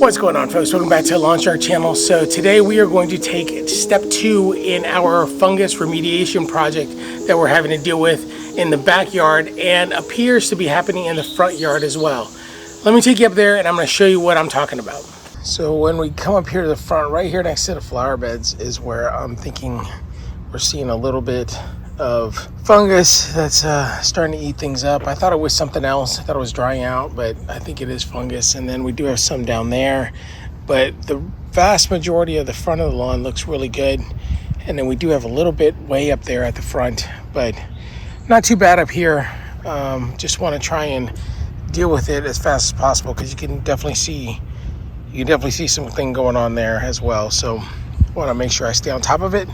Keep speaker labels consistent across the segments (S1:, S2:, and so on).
S1: What's going on, folks? Welcome back to the Lawn channel. So today we are going to take step 2 in our fungus remediation project that we're having to deal with in the backyard and appears to be happening in the front yard as well. Let me take you up there and I'm going to show you what I'm talking about. So when we come up here to the front, right here next to the flower beds is where I'm thinking we're seeing a little bit of fungus that's starting to eat things up. I thought it was something else. I thought it was drying out, but I think it is fungus. And then we do have some down there, but the vast majority of the front of the lawn looks really good. And then we do have a little bit way up there at the front, but not too bad up here. Just want to try and deal with it as fast as possible because you can definitely see something going on there as well. So I want to make sure I stay on top of it.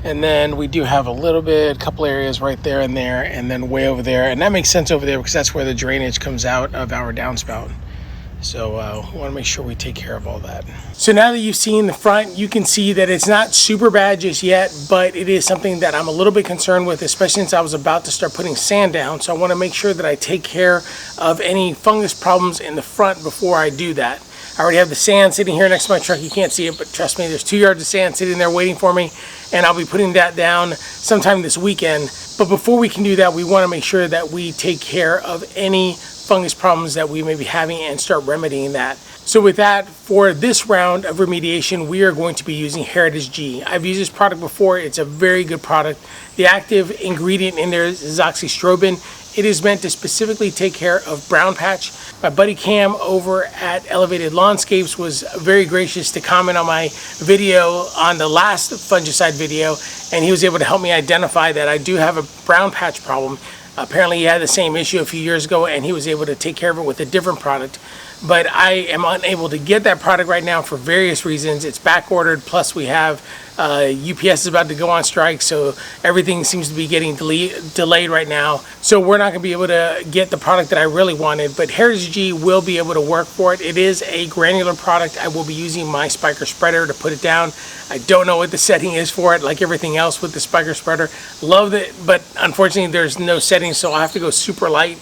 S1: And then we do have a couple areas right there and there, and then way over there. And that makes sense over there because that's where the drainage comes out of our downspout. So we want to make sure we take care of all that. So now that you've seen the front, you can see that it's not super bad just yet, but it is something that I'm a little bit concerned with, especially since I was about to start putting sand down. So I want to make sure that I take care of any fungus problems in the front before I do that. I already have the sand sitting here next to my truck. You can't see it, but trust me, there's 2 yards of sand sitting there waiting for me, and I'll be putting that down sometime this weekend. But before we can do that, we want to make sure that we take care of any fungus problems that we may be having and start remedying that. So with that, for this round of remediation, we are going to be using Heritage G. I've used this product before. It's a very good product. The active ingredient in there is Azoxystrobin. It is meant to specifically take care of brown patch. My buddy Cam over at Elevated Lawnscapes was very gracious to comment on my video on the last fungicide video, and he was able to help me identify that I do have a brown patch problem. Apparently he had the same issue a few years ago and he was able to take care of it with a different product. But I am unable to get that product right now for various reasons. It's back ordered, plus we have UPS is about to go on strike, so everything seems to be getting delayed right now. So we're not going to be able to get the product that I really wanted, but Heritage G will be able to work for it. It is a granular product. I will be using my spiker spreader to put it down. I don't know what the setting is for it, like everything else with the spiker spreader. Love it, but unfortunately there's no setting, so I'll have to go super light.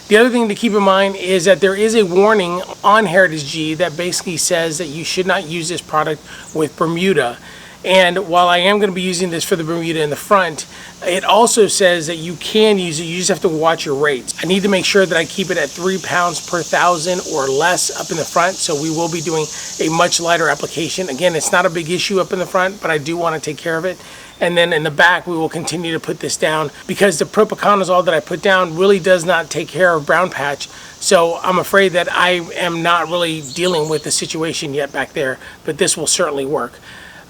S1: The other thing to keep in mind is that there is a warning on Heritage G that basically says that you should not use this product with Bermuda. And while I am going to be using this for the Bermuda in the front, it also says that you can use it, you just have to watch your rates. I need to make sure that I keep it at 3 pounds per thousand or less up in the front, so we will be doing a much lighter application. Again, it's not a big issue up in the front, but I do want to take care of it. And then in the back, we will continue to put this down because the propiconazole that I put down really does not take care of brown patch. So I'm afraid that I am not really dealing with the situation yet back there, but this will certainly work.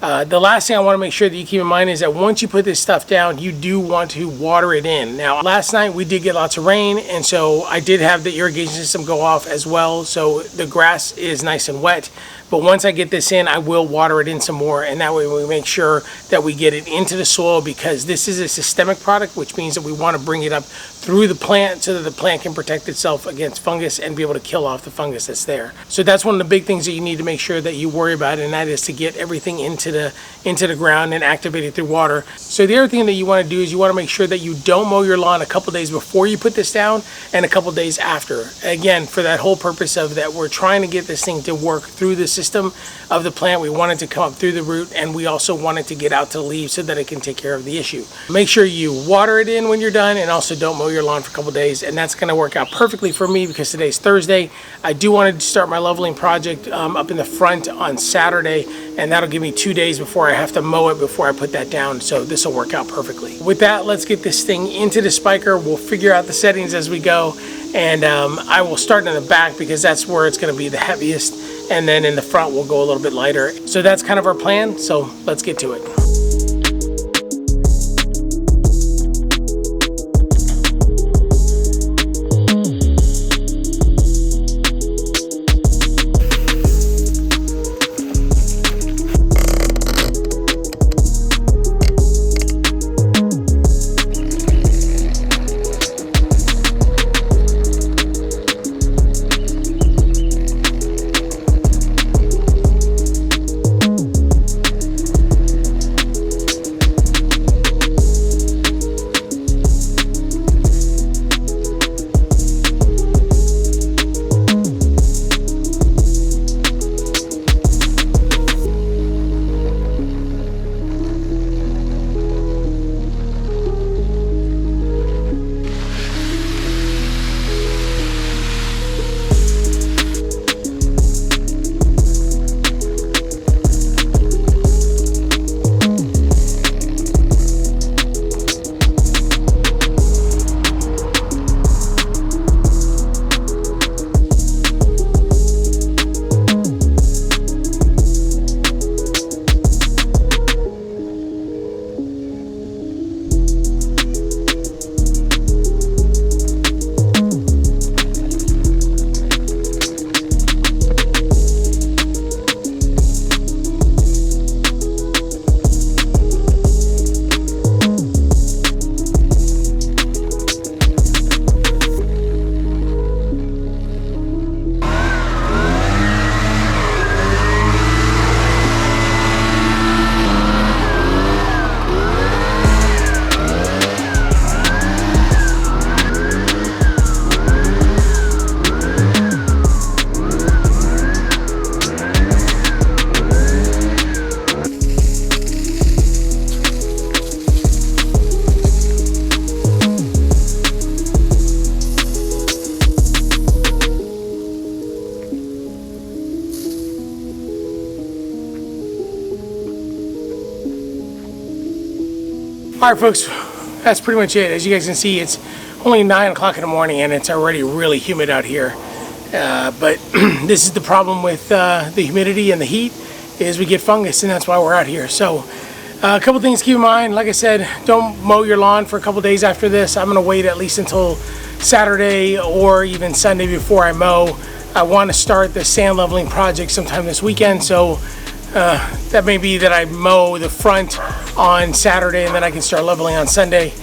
S1: The last thing I want to make sure that you keep in mind is that once you put this stuff down, you do want to water it in. Now, last night we did get lots of rain, and so I did have the irrigation system go off as well, so the grass is nice and wet. But once I get this in, I will water it in some more, and that way we make sure that we get it into the soil, because this is a systemic product, which means that we want to bring it up through the plant so that the plant can protect itself against fungus and be able to kill off the fungus that's there. So that's one of the big things that you need to make sure that you worry about, and that is to get everything into the ground and activate it through water. So the other thing that you want to do is you want to make sure that you don't mow your lawn a couple days before you put this down and a couple days after. Again, for that whole purpose of that we're trying to get this thing to work through the system of the plant. We want it to come up through the root, and we also want it to get out to the leaves so that it can take care of the issue. Make sure you water it in when you're done, and also don't mow your lawn for a couple days, and that's going to work out perfectly for me because today's Thursday. I do want to start my leveling project up in the front on Saturday, and that'll give me 2 days before I have to mow it before I put that down, so this will work out perfectly. With that, let's get this thing into the spiker. We'll figure out the settings as we go, and I will start in the back because that's where it's going to be the heaviest, and then in the front we'll go a little bit lighter. So that's kind of our plan, so let's get to it. Alright folks, that's pretty much it. As you guys can see, it's only 9 o'clock in the morning and it's already really humid out here. But this is the problem with the humidity and the heat, is we get fungus, and that's why we're out here. So a couple things to keep in mind. Like I said, don't mow your lawn for a couple days after this. I'm going to wait at least until Saturday or even Sunday before I mow. I want to start the sand leveling project sometime this weekend, so that may be that I mow the front on Saturday and then I can start leveling on Sunday.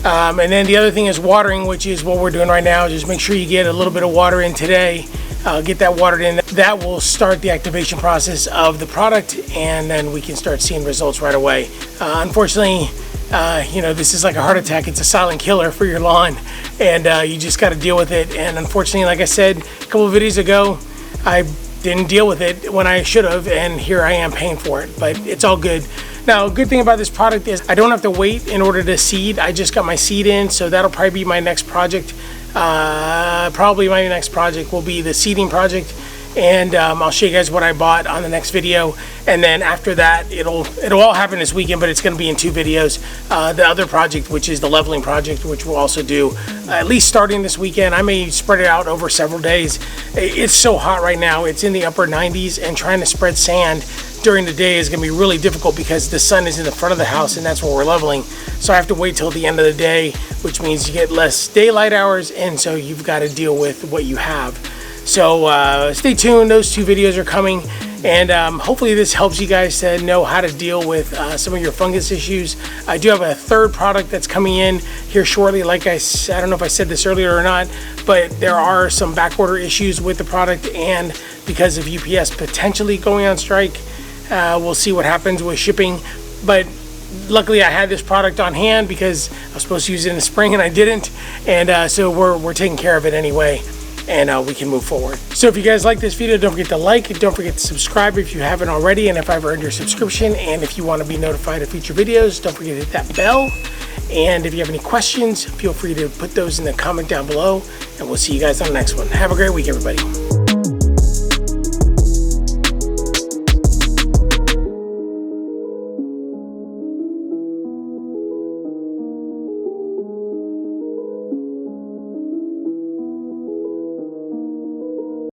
S1: And then the other thing is watering, which is what we're doing right now. Just make sure you get a little bit of water in today. Get that watered in. That will start the activation process of the product, and then we can start seeing results right away. Unfortunately, you know, this is like a heart attack. It's a silent killer for your lawn, and you just got to deal with it. And unfortunately, like I said a couple of videos ago, I didn't deal with it when I should have, and here I am paying for it, but it's all good. Now, a good thing about this product is I don't have to wait in order to seed. I just got my seed in, so that'll probably be my next project. Probably my next project will be the seeding project, and I'll show you guys what I bought on the next video. And then after that, it'll all happen this weekend, but it's going to be in 2 videos. The other project, which is the leveling project, which we'll also do at least starting this weekend. I may spread it out over several days. It's so hot right now. It's in the upper 90s, and trying to spread sand during the day is going to be really difficult because the sun is in the front of the house and that's where we're leveling. So I have to wait till the end of the day, which means you get less daylight hours, and so you've got to deal with what you have. So stay tuned. Those 2 videos are coming, and hopefully this helps you guys to know how to deal with some of your fungus issues. I do have a 3rd product that's coming in here shortly. Like I don't know if I said this earlier or not, but there are some backorder issues with the product, and because of UPS potentially going on strike, we'll see what happens with shipping. But luckily I had this product on hand because I was supposed to use it in the spring and I didn't, and so we're taking care of it anyway, and we can move forward. So if you guys like this video, don't forget to like it, don't forget to subscribe if you haven't already, and if I've earned your subscription, and if you want to be notified of future videos, don't forget to hit that bell. And if you have any questions, feel free to put those in the comment down below, and we'll see you guys on the next one. Have a great week, everybody.